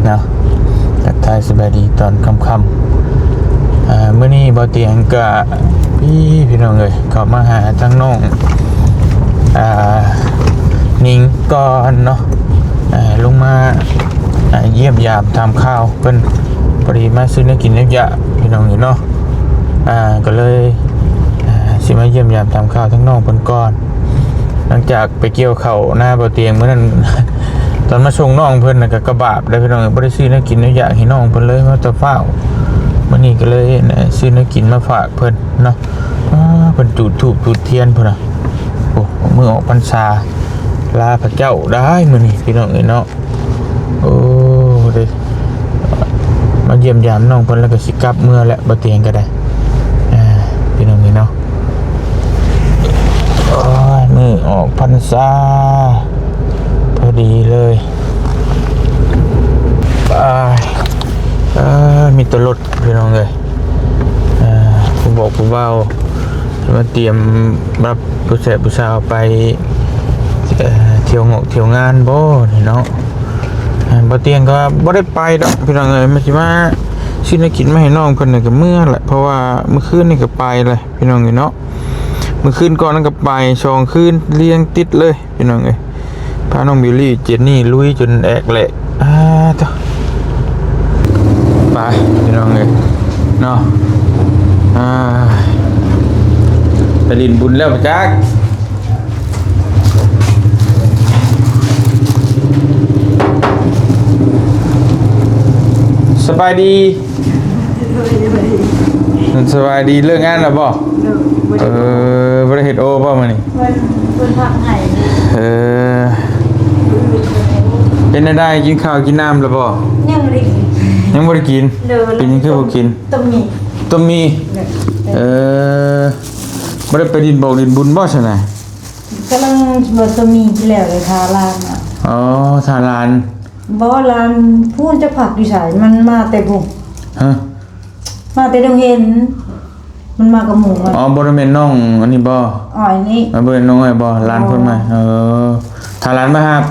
นะทักทายสบายดีตอนค่ำๆมื้อนี้บ่เตียงก็พี่น้องเอ้ยเข้ามาหาทั้งน้องนิงก่อนเนาะลงมาเยี่ยมยามทำข้าวเพิ่นพอดีมาซื้อเนื้อกินเนื้อยะพี่น้องเนาะก็เลยสิมาเยี่ยมยามทำข้าวทั้งน้องเพิ่นก่อนหลังจากไปเกี่ยวข้าวหน้าบ่เตียงมื้อนั้น ตอนมาส่งน้องเพิ่นน่ะก็กระบาบได้พี่น้องบ่ได้ซื้อเนื้อกินเนื้อยะให้น้องเพิ่นเลยมาแตะฟ้าวมื้อนี้ก็เลยซื้อเนื้อกินมาฝากเพิ่นเนาะเพิ่นจุดธูปจุดเทียนพุ่นน่ะโอ้มื้อออกพรรษาลาพระเจ้าได้มื้อนี้พี่น้องเนาะโอ้เด้มาเยี่ยมยามน้องเพิ่นแล้วก็สิกลับเมื่อแล้วบ่เตียงก็ได้พี่น้องเนาะโอ้ยมื้อออกพรรษาพอดีเลยมีตัวรถพี่น้องเลยผมบอกผมว่ามาเตรียมรับผู้แสบผู้สาวไปเที่ยวเที่ยวงานบ่นี่เนาะบ่เตียงก็บ่ได้ไปดอกพี่น้องเลยมาสิมาซื้อกินมาให้น้องเพิ่นน่ะก็เมื่อแหละเพราะว่าเมื่อคืนนี่ก็ไปเลยพี่น้องเนาะเมื่อคืนก่อนนั้นก็ไป2คืนเรียงติดเลยพี่น้องเอ้ยพาน้องบิลลี่เจนนี่ลุยจนแอกแหละต่อไปพี่น้องเอ้ยเนาะไปลินบุญแล้วปะจักสบายดีสบายดีเลิกงานแล้วบ่บริเหตุโอ้ป่ะมานี่เป็นผักไห่เป็นได้กินข้าวกินน้ำแล้วบ่ยังไม่ได้กินเป็นยังคือบ่กินต้มมีบ่ได้ไปดินบอกดินบุญบ่ใช่ไหมกำลังบ่ต้มมีที่แล้วเลยทาลานทาลานบ่ลานพูนจะผักอยู่ไสมันมาแต่บุมาแต่ดงเห็นมันมากับหมูบ่ได้แม่นน้องอันนี้บ่นี่บ่ได้น้องไอ้บ่ร้านเพิ่นมาถ้าร้านมาครับ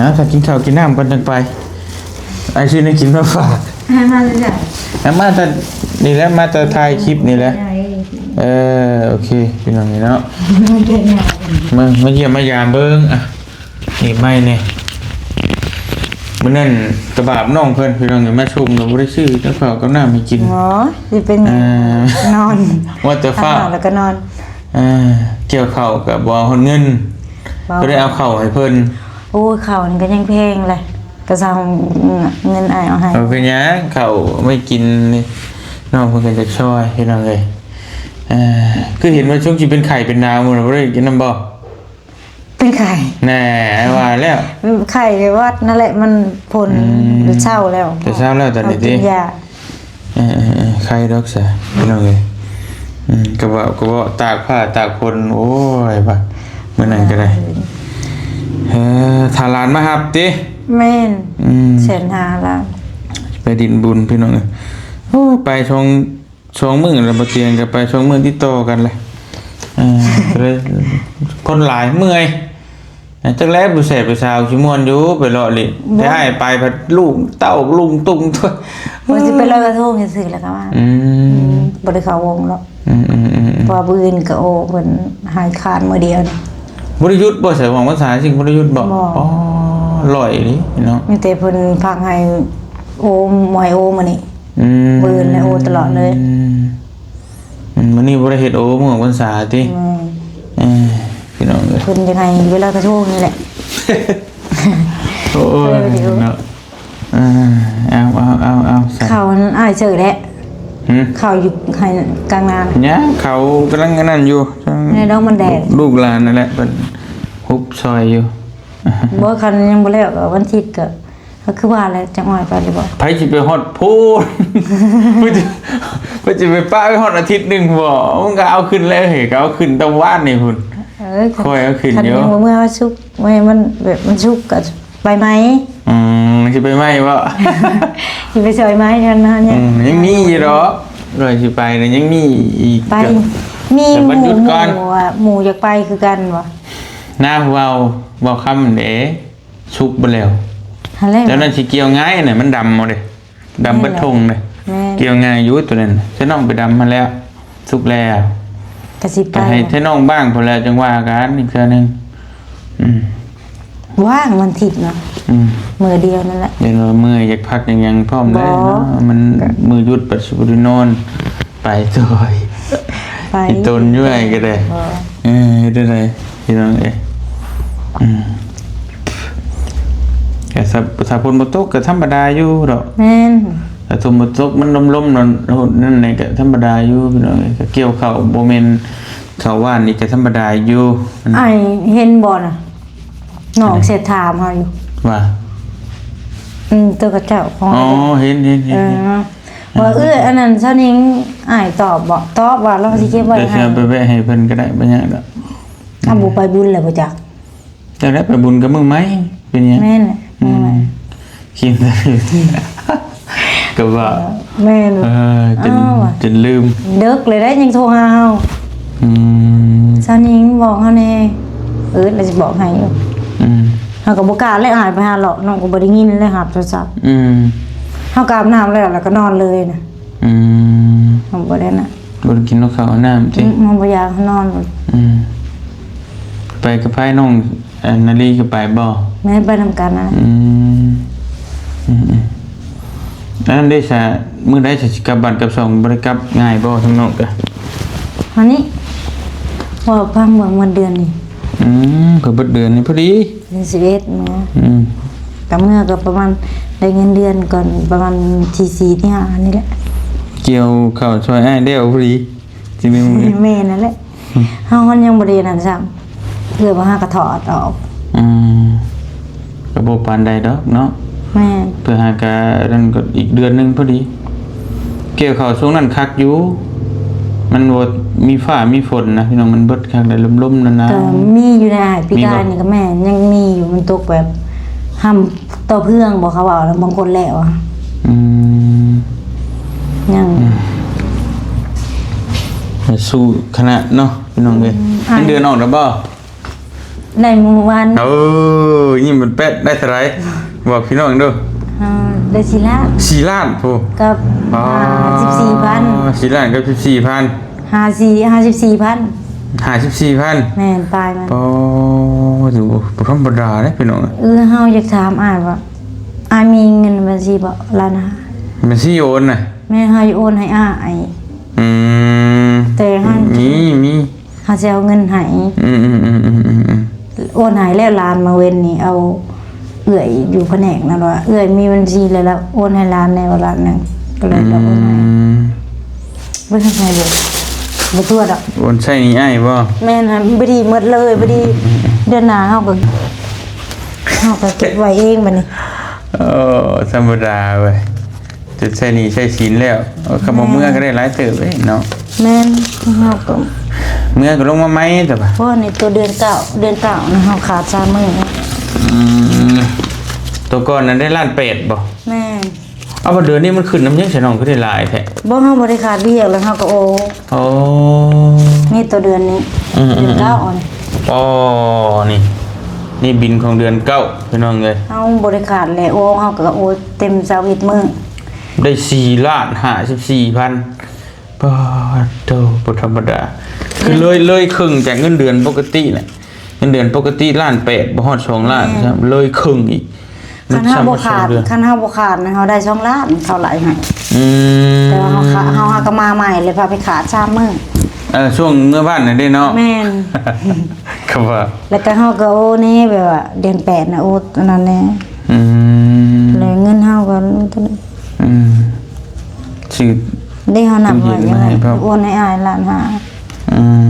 นะถ้ากินข้าวกินน้ำก่อนจังไปไอ้ชื่อนี่กินมาฝากมาเลยจ้ะมาแต่นี่แหละมาแต่ถ่ายคลิปนี่แหละโอเคพี่น้องนี่เนาะมาเยี่ยมมายามเบิ่งนี่ไม่เนี่ยมื้อนั้นกระบาบน้องเพิ่นพี่น้องมาชมก็บ่ได้ซื้อเจ้าข้าวกับน้ำให้กินสิเป็นนอนว่าแต่ฟ้าแล้วก็นอนเกี่ยวข้าวก็บ่เอาเงินก็ได้เอาข้าวให้เพิ่นโอ้ยข้าวมันก็ยังแพงเลยก็สั่งเงินเอาให้เป็นหยังข้าวไม่กินนี่น้องเพิ่นก็จะช่วยพี่น้องเอ้ยคือเห็นว่าช่วงที่เป็นไข่เป็นดาวหมดบ่ได้กินน้ำบ่เป็นไข่แน่ว่าแล้วไข่วัดนั่นแหละมันผลเช้าแล้วแต่เช้าแล้วตอนนี้ดิไข่ดอกซะพี่น้องเอ้ยก็ว่าตากผ้าตากฝนโอ้ยป่ะมื้อนั้นก็ได้ทาลานมาครับติแม่นเชิญหาล่ะไปดินบุญพี่น้องโอ้ไปช่องมื้อแล้วบ่เตียงก็ไปช่องมื้อที่ต่อกันเลยเลยคนหลายเมื่อยจักแลผู้แสบผู้สาวสิม่วนอยู่ไปเลาะลิได้ให้ไปพัดลูกเต้าลุงตุ้งทั่วมันสิไปลอยกระทงซื่อๆแล้วก็ว่าบ่ได้เข้าวงหรอกเพราะมื้ออื่นก็โอ้เพิ่นหายขาดมื้อเดียวบ่ได้หยุดบ่ใช่หวังภาษาจริงบ่ได้หยุดบ่ลอยนี่เนาะมีแต่เพิ่นพักให้โอหมอยโอมื้อนี้มื้ออื่นโอตลอดเลยมื้อนี้บ่ได้เฮ็ดโอมื้อภาษาติพี่น้องเอ้ยเพิ่นจังไงเวลากระทงนี่แหละโอ้ยเนาะเอาเขาอ้ายเจอแล้วเขาอยู่ให้กลางนาเนี่ยเขากำลังนั่นอยู่ในดอกมันแดดลูกหลานนั่นแหละเป็นฮุบซอยอยู่บ่คันยังบ่แล้วก็วันอาทิตย์ก็คือว่าแล้วจังหวะไปหรือบ่ไผสิไปฮอดพูนเพิ่นสิไปป้าไปฮอดอาทิตย์นึงบ่มันก็เอาขึ้นแล้วเฮ้ยก็เอาขึ้นตะวันนี่พุ่นค่อยเอาขึ้นอยู่คันเมื่อว่าชุกมันแบบมันชุกก็ไปไหมสิไปไหมบ่สิไปซอยไหมกันนะเนี่ยยังมีอยู่ดอกเลยสิไปน่ะยังมีอีกไปมีหมู่อยากไปคือกันบ่หน้าเว้าคำเด้ชุกบ่แล้ว หั่นแหละ แล้วนั่นสิเกี่ยวง่ายน่ะมันดำหมดเลยดำเบิดทงเลย แม่น เกี่ยวง่ายอยู่ตัวนั้นฉันน้องไปดำมาแล้วสุกแล้ว กระสิไป ก็ให้ฉันน้องบ้างพอแล้วจังว่ากันอีกเทื่อนึงว่างวันถิดเนาะมือเดียวนั่นแหละ เดี๋ยวเราเมื่อยอยากพักยังพร้อมได้เนาะมันมือหยุดปัจจุบันนอนไปซอย ไป อีตนอยู่ไอ้ก็ได้ได้เลยพี่น้องแต่สาพลบตกก็ธรรมดาอยู่ดอก แม่น แต่สมบตกมันล้มๆนั่นไหนก็ธรรมดาอยู่พี่น้องก็เกี่ยวเข่าโมเมนเขาว่านนี่ก็ธรรมดาอยู่ ไอ้เห็นบ่น่ะน้องเสียถามเฮาอยู่ ว่า ตัวกระเจ้าของ อ๋อเห็นว่าอันนั้นเช้านี้อ้ายตอบบ่ตอบว่าเราสิเก็บไว้ แต่ ให้ เชื่อไปแวะให้เพิ่นก็ได้บ่ยากดอก ถ้าบ่ไปบุญแล้วบ่จัก จะได้ไปบุญกับมึงไหมเป็นยัง แม่นแหละ คิดได้ก็ว่า แม่น จนลืม เด็กเลยได้ยังโทรหาเฮาเช้านี้บอกเฮาแน่เราสิบอกให้อยู่เฮาก็บ่กล้าเลยหายไปหาหรอกน้องก็บ่ได้ยินเลยหับโทรศัพท์เฮากอาบน้ำแล้วก็นอนเลยน่ะเฮาบ่ได้น่ะ บ่ได้กินข้าวน้ำจริง เฮาบ่อยากนอนเลย ไปกับไพ่น้องนาลีก็ไปบ่ แม่ไปทำกันนะ นั่นได้ซะมื้อใดสิกลับบ้านกับ2บ่ได้กลับง่ายบ่ทั้งน้องก็ อันนี้ว่าพังเมืองวันเดือนนี่ เพิ่นเบิดเดือนนี่พอดี เดือน11เนาะกับเมื่อก็ประมาณได้เงินเดือนก่อนประมาณที่4ที่5นี่แหละ เกี่ยวข้าวช่วยอ้ายเด้วพอดีสิแม่มึง แม่นั่นแหละเฮายังบ่ได้นั่นซ้ำเพื่อว่าหากระถอดออก ก็บ่ปานใดดอกเนาะ แม่ เพื่อหากะนั่นก็อีกเดือนนึงพอดีเกี่ยวข้าวช่วงนั้นคักอยู่มันบ่มีฟ้ามีฝนนะพี่น้องมันเบิดคักได้ลมๆนั่นนะ ก็มีอยู่ในปีกายนี่ก็แม่ยังมีอยู่มันตกแบบห้ำต่อเพื่องบ่เขาว่าแล้วบางคนแล้วอ่ะยัง สู้คณะเนาะพี่น้องเอ้ยมันเดือนออกแล้วบ่ ได้เมื่อวาน นี่มันเป็ดได้เท่าไหร่บอกพี่น้องดู ได้4 ล้าน 4 ล้านโธ่ กับ54,000 4 ล้านกับ 14,000 54,000 54,000 แม่นปลายมัน โอ้อยู่บ่ธรรมดาเด้พี่น้อง เฮาอยากถามอ่านว่ามีเงินบัญชีบ่ล้านห้า มันสิโอนน่ะ แม่เฮาสิโอนให้แต่เฮา มี เฮาสิเอาเงินให้โอนให้แล้วล้านมาเว้นนี่เอาเอื้อยอยู่แผนกนั่นว่าเอื้อยมีบัญชีแล้วโอนให้ล้านในว่าล้านนึงก็เลยเอาโอนให้บ่ทันใช่เลยบ่ตัวดอก โอนใช่นี่อ้ายบ่ แม่นฮะบ่ดีหมดเลยบ่ดีเดือนหน้าเฮาก็เก็บไว้เองบัดนี้ ธรรมดาเว้ยจะใช่นี่ใช่ศีลแล้วคำว่าเมื่อก็ได้หลายเติบเว้ยเนาะ แม่นเฮาก็ เมื่อก็ลงมาไหมแต่ป่ะ เพราะในตัวเดือน9นะเฮาขาด3มื้อ ตัวก่อนนั้นได้ล้านเป็ดบ่ แม่น เอาบ่เดือนนี้มันขึ้นน้ำยังใส่น้องก็ได้หลายแท้ บ่เฮาบ่ได้ขาดเวียกแล้วเฮาก็โอ้ โอ้ นี่ตัวเดือนนี้เดือน9นี่ อ๋อนี่บินของเดือน9พี่น้องเอ้ย เฮาบ่ได้ขาดแล้วโอ้เฮาก็โอ้เต็ม21มื้อ ได้4ล้าน54,000บ่โตบ่ธรรมดาคือเลยครึ่งจากเงินเดือนปกติน่ะเงินเดือนปกติล้าน8บ่ฮอด2ล้านครับเลยครึ่งอีก คันเฮาบ่ขาดนะเฮาได้2ล้านเท่าไหร่ให้แต่ว่าเฮาก็มาใหม่เลยพาไปขาด3มื้อ ช่วงเมื่อบ้านน่ะได้เนาะ แม่น ครับว่า แล้วก็เฮาก็โอ้นี่แบบว่าเดือน8น่ะโอ้อันนั้นแน่เลยเงินเฮาก็ตัวนี้ชื่อได้เฮานำไว้ยังไงโอนให้อ้ายล้านห้า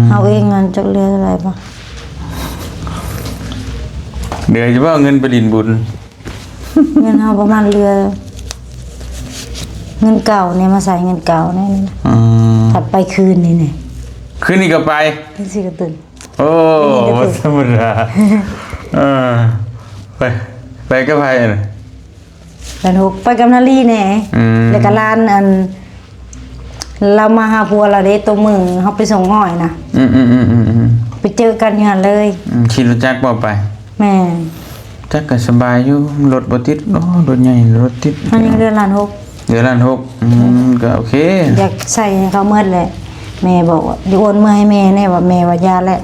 เฮาเองเงินจักเหลืออะไรบ่ เดี๋ยวจะว่าเงินไปดินบุญ เงินเฮาประมาณเรือเงินเก่าเนี่ยมาใส่เงินเก่าเนี่ยถัดไปคืนนี่เนี่ย คืนนี้ก็ไป เป็นสิกระตึง โอ้ธรรมดาไปก็ไปน่ะ แล้วหกไปกับนาลีแน่แล้วก็ร้านอันเรามาหาผัวเราเด้ตัวมือเฮาไปส่งอ้อยนะไปเจอกันอยู่หั่นเลย ขี่รถจักรบ่ไป แม่ จักก็สบายอยู่รถบ่ติดเนาะรถใหญ่รถติด มันยังเดือนล้านหก เดือนละ6ก็โอเค อยากใส่ให้เขาเมื่อแหละแม่บอกว่าอยู่โอนเมื่อให้แม่แน่ว่าแม่ว่ายาแล้ว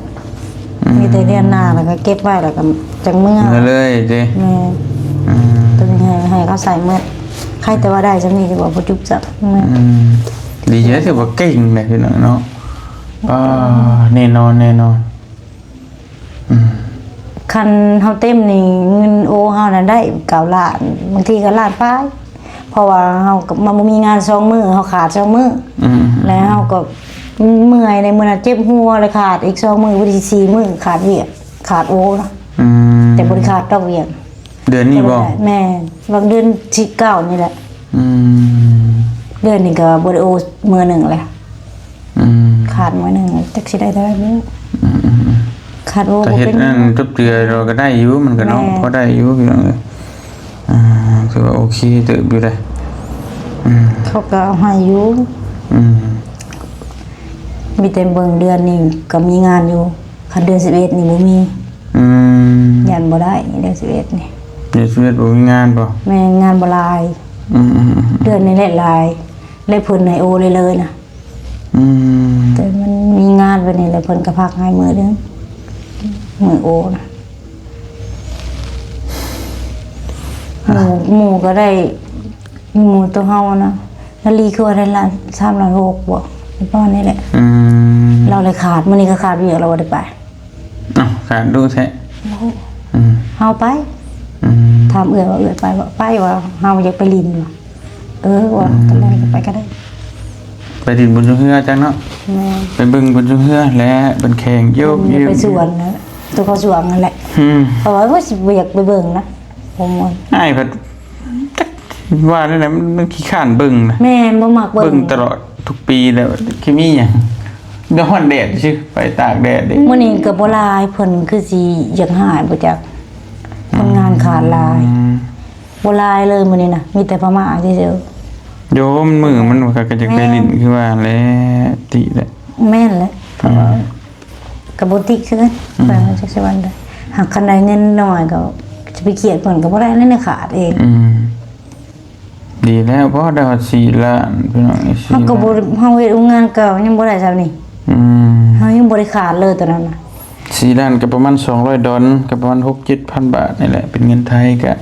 มีแต่เดือนหน้าแล้วก็เก็บไว้แล้วก็จังเมื่อ นั่นเลยเด้ แม่ต้องให้เขาใส่เมื่อใครแต่ว่าได้จังนี้จะบอกบ่จุบจับแม่ ดีเยอะถือว่าเก่งเลยพี่น้องเนาะแน่นอนคันเฮาเต็มนี่เงินโอเฮาน่ะได้9ล้านบางทีก็ล้านปลายเพราะว่าเฮาก็มันบ่มีงาน2มื้อเฮาขาด2มื้อแล้วเฮาก็เมื่อยในมื้อน่ะเจ็บหัวเลยขาดอีก2มื้อบ่ได้4มื้อขาดเวียกขาดโอนะแต่บ่ได้ขาดดอกเวียก เดือนนี้บ่ แม่บางเดือนที่9นี่แหละเดือนนี้ก็บ่ได้โอมื้อหนึงแหละขาดมื้อหนึงจักสิได้เท่าไหร่มื้อขาดโอ แต่ บ่ เฮ็ด เป็น นั่นจบเดือนเราก็ได้อยู่มันก็เนาะพอได้อยู่พี่น้องเลยถือว่าโอเคเติบอยู่เลยเขาก็เอาให้อยู่มีแต่เบิ่งเดือนนี้ก็มีงานอยู่คันเดือน11นี่บ่มียันบ่ได้เดือน11นี่เดือน11บ่มีงานบ่แม่งานบ่หลายเดือนนี้แหละหลายเลยเพิ่นให้โอเลยนะแต่มันมีงานวันนี้เลยเพิ่นก็พักให้มื้อนึงมื้อโอนะหมูก็ได้หมูตัวเฮานะนาลีคือว่าได้ล้าน3ล้าน6บ่ประมาณนี้แหละเราเลยขาดมื้อนี้ก็ขาดเวียกเราบ่ได้ไปขาดดูแท้เฮาไปถามเอื้อยว่าเอื้อยไปบ่ไปว่าเฮาอยากไปลินว่ะว่าตอนแรกก็ไปก็ได้ไปดินบนเรือจังเนาะไปเบิ่งบนเรือและเป็นแข่งโยกไปสวนนะตัวเขาสวนนั่นแหละเพราะว่าสิอยากไปเบิ่งนะผมว่าอ้ายเพิ่นว่าได้นะมันขี้ข้านเบิ่งนะแม่นบ่มักเบิ่งตลอดทุกปีแล้วคิมีหยังเดี๋ยวฮ้อนแดดซื่อไปตากแดดเด้มื้อนี้ก็บ่หลายเพิ่นคือสิอยากหายบ่จักคนงานขาดหลายบ่หลายเลยมื้อนี้น่ะมีแต่พม่าซื่อๆโยมมือมันก็จะไปลิ้นคือว่าแหละติแหละแม่นแหละก็บ่ติคือกันไปจักสิวันได้หากคันใดเงินน้อยก็จะไปเขียดเพิ่นก็บ่ได้นั่นขาดเองดีแล้วเพราะได้4ล้านพี่น้องเฮาก็บ่เฮาเฮ็ดงานเก่ายังบ่ได้ซำนี่เฮายังบ่ได้ขาดเลยตอนนั้นน่ะ4ล้านก็ประมาณ$200ก็ประมาณ 6-7,000 บาทนี่แหละเป็นเงินไทยก็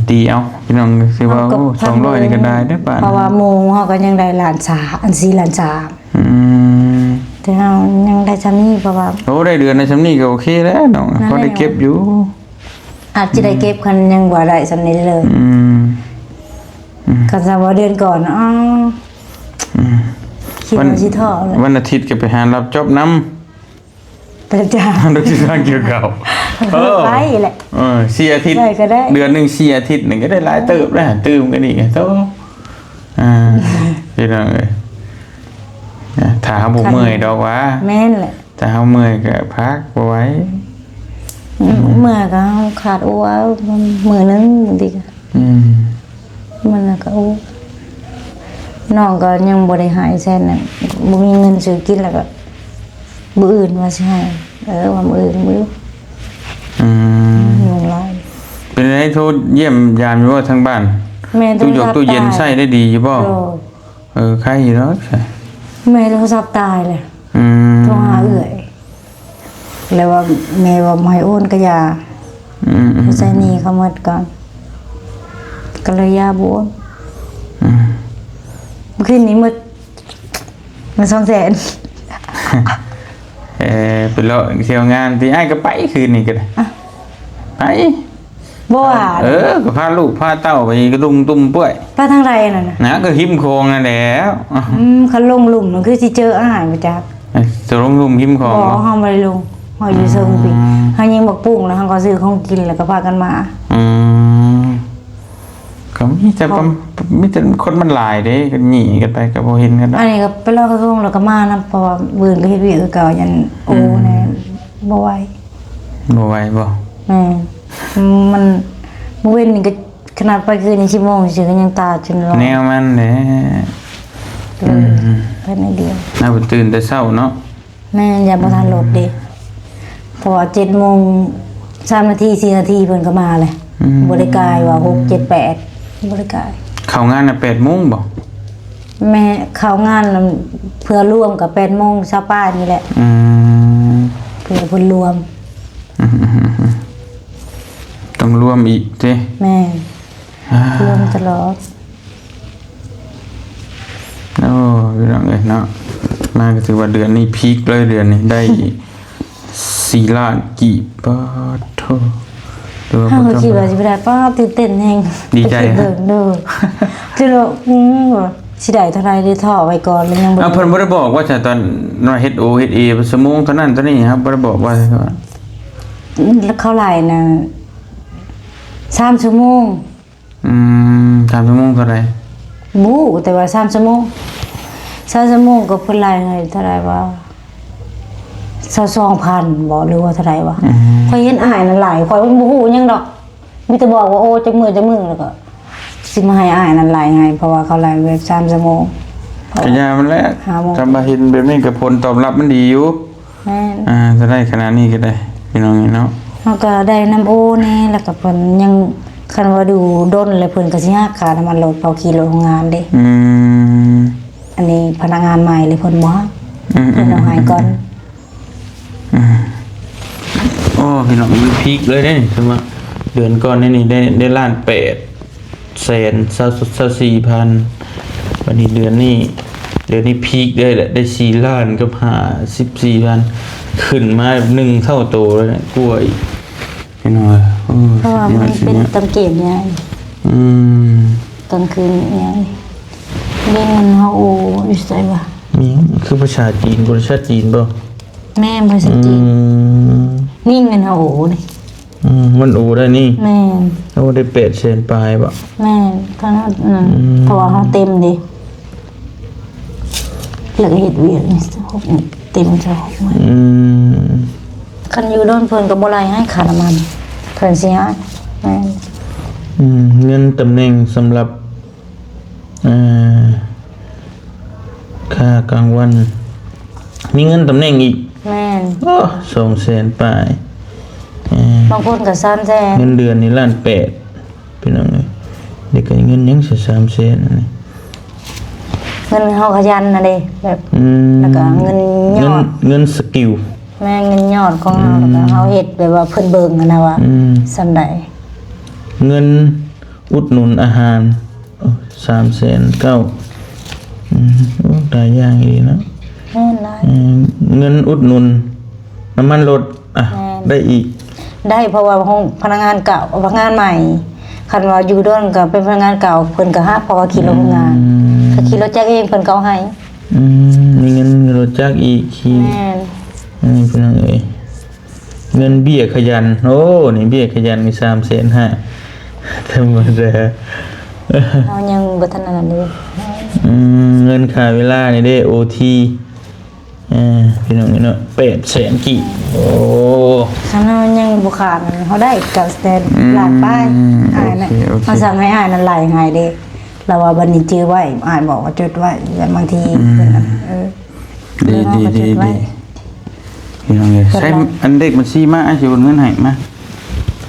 ตีเอาพี่น้องคือว่า200นี่ก็ได้เด้อบาทเพราะว่าหมู่เฮาก็ยังได้ล้าน3อัน4ล้าน3แต่เฮายังได้ซำนี้เพราะว่าโอ้ได้เดือนในซำนี้ก็โอเคแล้วน้องพอได้เก็บอยู่อาจจะได้เก็บคันยังบ่ได้ซำนี้เลยคันซะว่าเดือนก่อนคิดว่าสิท้อเลยวันอาทิตย์ก็ไปหารับจ็อบนำแต่จ้าดูสิทางเกี่ยวกับไปแหละ4อาทิตย์เดือนนึง4อาทิตย์นึงก็ได้หลายเติบแล้วตื่มกันอีกโตพี่น้องเอ้ยถ้าเฮาบ่เมื่อยดอกว่าแม่นแหละถ้าเฮาเมื่อยก็พักบ่ไหวเมื่อยก็ขาดอ้วมื้อนึงบางทีก็มันก็น้องก็ยังบ่ได้หายแซ่นน่ะบ่มีเงินซื้อกินแล้วก็มื้ออื่นว่าสิให้ว่ามื้ออื่นมื้อลงไลน์เป็นไงโทรเยี่ยมยามอยู่ว่าทางบ้านแม่ตู้ยกตู้เย็นใช้ได้ดีอยู่บ่ใครอยู่เนาะแม่โทรศัพท์ตายเลยโทรหาเอื้อยแล้วว่าแม่ว่าให้โอนก็อย่าใช้หนี้เขาหมดก่อนก็เลยย่าบ่คืนนี้มัน200,000ไปเลาะเที่ยวงานที่อ้ายก็ไปคืนนี้ก็ได้ไปบ่ว่าก็พาลูกพาเต้าไปกระดุมตุ่มเปื่อยไปทางใดนั่นน่ะนะก็หิมโคงนั่นแหล้วคันลงหลุมมันคือสิเจออาหารบ่จักจะลงหลุมหิมโคงบ่เฮาบ่ได้ลงเฮาอยู่เชิงพี่เฮายังบักปุ้งแล้วเฮาก็ซื้อของกินแล้วก็พากันมาก็มีแต่คนมันหลายเด้กันหนีกันไปก็บ่เห็นกันอันนี้ก็ไปลอยกระทงแล้วก็มานะเพราะว่ามื้อก็เฮ็ดเวียกคือเก่ายันโอ้แน่บ่ไหวบ่มันมื้อเว้นนี่ก็ขนาดไปคืนนี้10:00นสิก็ยังตาจนร้อนแนวมันแหละภายในเดียวน่าบ่ตื่นแต่เช้าเนาะแม่อย่าบ่ทันรถดิเพราะว่า7:00น 3 นาที 4 นาทีเพิ่นก็มาเลยบ่ได้กายว่า6 7 8บ่ได้กาย เข้างานน่ะ 8:00 นบ่ แม่เข้างานน่ะเพื่อร่วมกับ8 โมงเช้าป้านี่แหละเพื่อเพิ่นรวม ต้องรวมอีกเด้ แม่รวมตลอด โอ้พี่น้องเอ้ยเนาะมาก็ถือว่าเดือนนี้พีคเลยเดือนนี้ได้4 ล้านกีบปะโถเดี๋ยว เฮา บ่ ก็ ต้อง คิดว่าสิบ่ได้ป้าตื่นเต้นแฮง ดีใจ ไปคิดเบิ่งเด้อคือว่าสิได้เท่าไหร่ได้ท่อไว้ก่อนแล้วยังบ่ เพิ่นบ่ได้บอกว่าจะตอนน้อยเฮ็ดโอเฮ็ดเอชั่วโมงเท่านั้นเท่านี้ครับบ่ได้บอกว่า แล้วเขาไล่น่ะ3 ชั่วโมง 3 ชั่วโมงเท่าไหร่ บูแต่ว่า3 ชั่วโมง3 ชั่วโมงก็เพิ่นไล่ให้เท่าไหร่ว่า22,000บ่หรือว่าเท่าไหร่วะข่อยเห็นอ้ายนั่นหลายข่อยบ่ฮู้หยังดอกมีแต่บอกว่าโอ้จักมื้อแล้วก็สิมาให้อ้ายนั่นไล่ให้เพราะว่าเขาไล่เว็บ3 ชั่วโมง ก็ยามันแหละ 5 โมง ทำมาเห็นแบบนี้ก็ผลตอบรับมันดีอยู่ แม่น จะได้ขนาดนี้ก็ได้พี่น้องนี่เนาะ เฮาก็ได้น้ำโอแน่แล้วก็เพิ่นยังคันว่าดูดนเลยเพิ่นก็สิหักค่าน้ำมันรถเผาขี่รถโรงงานเด้ อันนี้พนักงานใหม่เลยเพิ่นบ่เพิ่นเอาให้ก่อน โอ้พี่น้องมันพีคเลยเด้ใช่ไหมเดือนก่อนนี่ได้ล้าน824,000วันนี้เดือนนี้พีคเลยแหละได้4 ล้านกับ54,000ขึ้นมา1 เท่าโตแล้วเนี่ยกลัวอีกพี่น้อยโอ้ เพราะว่ามันเป็นตำเกตเนี่ย กลางคืนเนี่ยเล่นมันเฮาโอ้อยู่ไสวะ มีคือภาษาจีนบริษัทจีนป่ะ แม่ภาษาจีนนี่เงินเฮาโอ้นี่ มันโอได้นี่ แม่ โอ้ได้800,000ปลายป่ะ แม่ข้างนอกนั่นเพราะว่าเฮาเต็มดิแล้วก็เฮ็ดเวียกนี่เต็มจะ6มื้อคันอยู่โดนเพิ่นก็บ่ไล่ให้ค่าน้ำมันเพิ่นสิให้แม่ เงินตำแหน่งสำหรับค่ากลางวัน มีเงินตำแหน่งอีก แม่น โอ้200,000ปลายบางคนก็300,000 เงินเดือนนี่1,800,000พี่น้องเอ้ยเด็กก็เงินยังสิ300,000อันนี้ เงินเฮาขยันน่ะเด้แบบแล้วก็เงินยอด เงินสกิล แม่เงินยอดของเฮาแล้วก็เฮาเฮ็ดแบบว่าเพิ่นเบิ่งอะนะว่าส่ำใด เงินอุดหนุนอาหาร309,000หลายอย่างอีกนะ แม่นหลาย เงินอุดหนุนน้ำมันรถได้อีก ได้เพราะว่าห้องพนักงานเก่าพนักงานใหม่คันว่าอยู่ด้นก็เป็นพนักงานเก่าเพิ่นก็ฮักเพราะว่าขี่รถโรงงานถ้าขี่รถจักรเองเพิ่นก็เอาให้ มีเงินรถจักรอีกขี่ แม่น นี่เพิ่นเอ้ยเงินเบี้ยขยันโอ้นี่เบี้ยขยันมี3,500,000ธรรมดา เฮายังบ่ทันนั้นเลย เงินค่าเวลานี่เด้ OT พี่น้องนี่เนาะ800,000กี่โอ้ คันเฮายังบ่ขาดเฮาได้กับสแตนล้านป้ายอ้ายน่ะเฮาสั่งให้อ้ายนั่นไล่ให้เด้แล้วว่าบัดนี้จื้อไว้อ้ายบอกว่าจดไว้แล้วบางทีเพิ่นดีพี่น้องเอ้ยใช้อันเด็กมันซีมาสิโอนเงินให้มา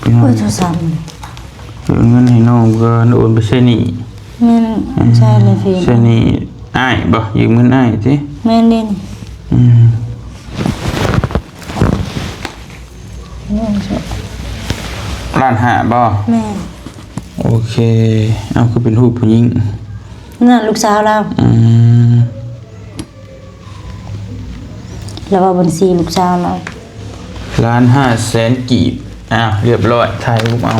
พี่น้อง โอ้ยโทรศัพท์ โอนเงินให้น้องก็โอนไปเซนี่ แม่นใช่เลยพี่ เซนี่อ้ายบ่ยืมเงินอ้ายสิ แม่นเล่น 1,500,000บ่ แม่ โอเคเอาคือเป็นรูปผู้หญิง นั่นลูกสาวเราแล้วว่าบัญชีลูกสาวเรา 1,500,000กีบเรียบร้อยถ่ายรูปเอา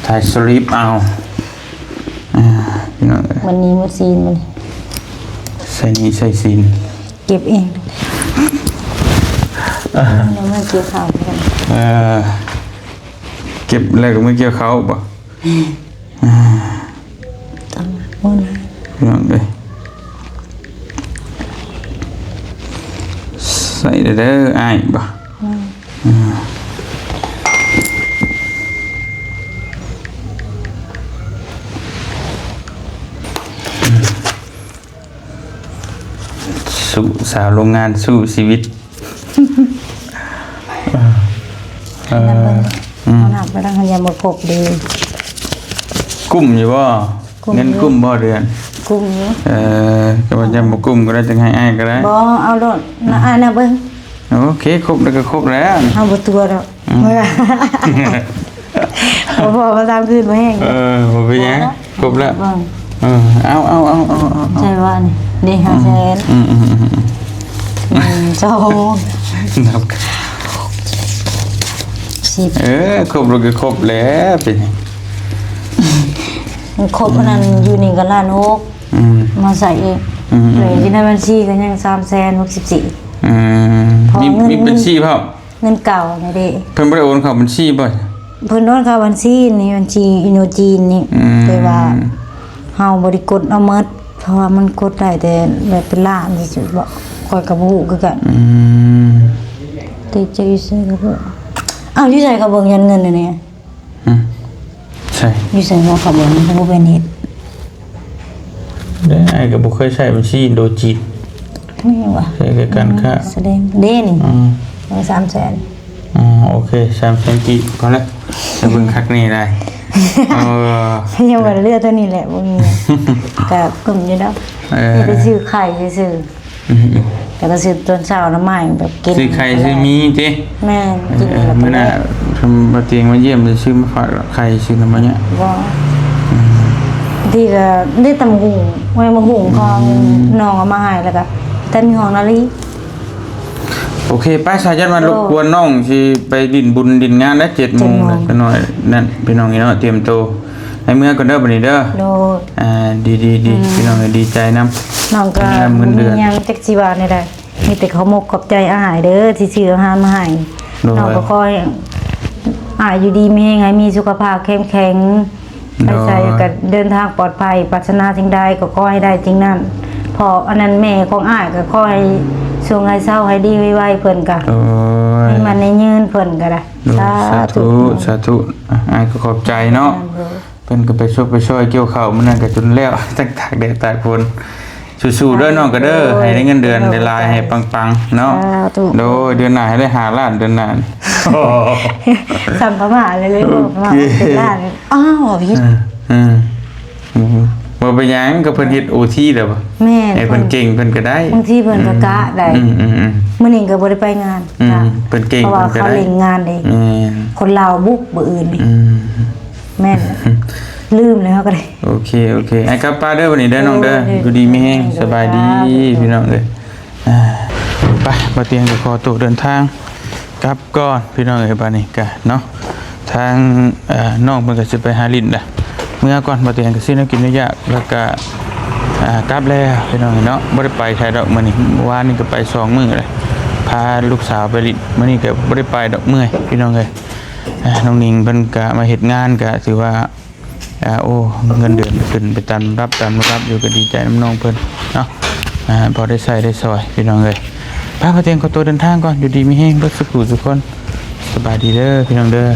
ถ่ายสลิปเอาพี่น้องเอ้ย วันนี้มื้อซีนมัน ใส่นี่ใส่ซีน เก็บเองแล้วมันเกี่ยวข้าวกัน เก็บแล้วก็ไม่เกี่ยวเขาบ่ ตามมื้อนะ พี่น้องเอ้ยใส่เด้ออ้ายบ่สู้สาวโรงงานสู้ชีวิต นั่นเบิ่งเอานับไปทางขยะบ่ครบดี กุ้มอยู่บ่เงินกุ้มบ่เดือน กุ้มอยู่ ก็ว่าจะบ่กุ้มก็ได้จังให้อ้ายก็ได้ บ่เอาโลดนะอ่านนะเบิ่ง โอเคครบแล้วก็ครบแล้ว เอาบ่ตัวดอกบ่พอมาตามคืนบ่แห้ง บ่เป็นหยังครบแล้ว เบิ่ง เอา ใช่ว่านี่5แสนเจ้า นับ 10 ครบแล้วก็ครบแล้วเป็นไง มันครบอันนั้นอยู่นี่ก็ล้านหกมาใส่เองเลยที่ในบัญชีก็ยัง364,000 มีบัญชีเปล่า เงินเก่านี่เด้ เพิ่นบ่ได้โอนเข้าบัญชีบ่ เพิ่นโอนเข้าบัญชีนี่บัญชีอินโดจีนนี่แต่ว่าเฮาบ่ได้กดเอาหมดเพราะว่ามันกดได้แต่แบบเป็นล้านสิบ่ค่อยก็บ่ฮู้คือกันแต่จะอยู่ไสก็บ่อ้าวอยู่ไสก็เบิ่งยันเงินนี่ ใช่ อยู่ไสบ่ก็เบิ่งบ่เป็นเฮ็ด ได้ไอ้ก็บ่เคยใช้บัญชีอินโดจีน ไม่ว่า ใช้กับการค้า แสดงเด้นี่300,000 โอเค300,000กิพอแล้วจะเบิ่งคักนี่ได้ ยังบ่ได้เลือกตัวนี้แหละบ่มีก็กึ่มอยู่แล้วนี่ไปซื้อไข่ซื่อแต่ก็ซื้อตอนเช้าน้ำใหม่แบบกิน ซื้อไข่ซื้อมีติ แม่กินแล้ว มื้อหน้าทำบ่เตียงมาเยี่ยมจะซื้อมาฝากไข่ซื้อน้ำมันเนี่ย บ่ที่ก็ได้ตำหุงไว้มาหุงของน้องเอามาให้แล้วก็แต่มีห้องนาลี โอเคไปสายันมารบกวนน้องสิไปดินบุญดินงานได้7:00 นแล้วก็น้อยนั่นพี่น้องนี่เนาะเตรียมตัวให้เมื่อก่อนเด้อบัดนี้เด้อ โด ดีพี่น้องดีใจนำ น้องก็มียังจักสิว่าได้มีแต่เขามกขอบใจอาหารเด้อที่ซื้ออาหารมาให้น้องก็คอยอยู่ดีมีให้มีสุขภาพเข้มแข็งไปใส่ก็เดินทางปลอดภัยปรารถนาสิ่งใดก็ขอให้ได้จริงนั้นพออันนั้นแม่ของอ้ายก็ขอให้ช่วงให้เศร้าให้ดีไวๆเพิ่นก็ให้มันในยืนเพิ่นก็ได้สาธุอ้ายก็ขอบใจเนาะเพิ่นก็ไปช่วยเกี่ยวข้าวมื้อนั้นก็จนแล้วตั้งตากแดดตากฝนสู้ๆเด้อน้องก็เด้อให้ได้เงินเดือนได้ลายให้ปังๆเนาะโดยเดือนหน้าให้ได้5ล้านเดือนหน้านี่ สัมภาระเลยประมาณ10ล้านอ้าวพี่บ่เป็นหยังก็เพิ่นเฮ็ด OT แล้วบ่ แม่ ให้เพิ่นเก่งเพิ่นก็ได้ บางทีเพิ่นก็กะได้มื้อนี้ก็บ่ได้ไปงานเพิ่นเก่ง เพราะว่า เพิ่นก็ เขา ได้ เล่นงานเด้คนลาวบุกบ่อื่นนี่แม่นลืมแล้วก็ได้ โอเคไอ้กลับป้าเด้อวันนี้เด้อน้องเด้ออยู่ดีมีแฮงสบายดีพี่น้องเด้อไปบ่เตียงก็ขอตัวเดินทางกลับก่อนพี่น้องเอ้ยบัดนี้ก็เนาะทางน้องเพิ่นก็สิไปหาลิ้นล่ะเมื่อก่อนบ่เตียงก็สิแนวกินยากแล้วก็กลับแล้วพี่น้องเนาะบ่ได้ไปใครดอกมื้อนี้วานนี้ก็ไป2มื้อเลยพาลูกสาวไปลิ้นมื้อนี้ก็บ่ได้ไปดอกเมื่อยพี่น้องเอ้ยน้องนิงเพิ่นก็มาเฮ็ดงานก็ถือว่าเงินเดือนขึ้นไปตามรับอยู่ก็ดีใจน้ำน้องเพิ่นเนาะพอได้ใส่ได้ซอยพี่น้องเอ้ยป้าเตียงขอตัวเดินทางก่อนอยู่ดีมีแฮงเบิดสุขทุกคนสบายดีเด้อพี่น้องเด้อ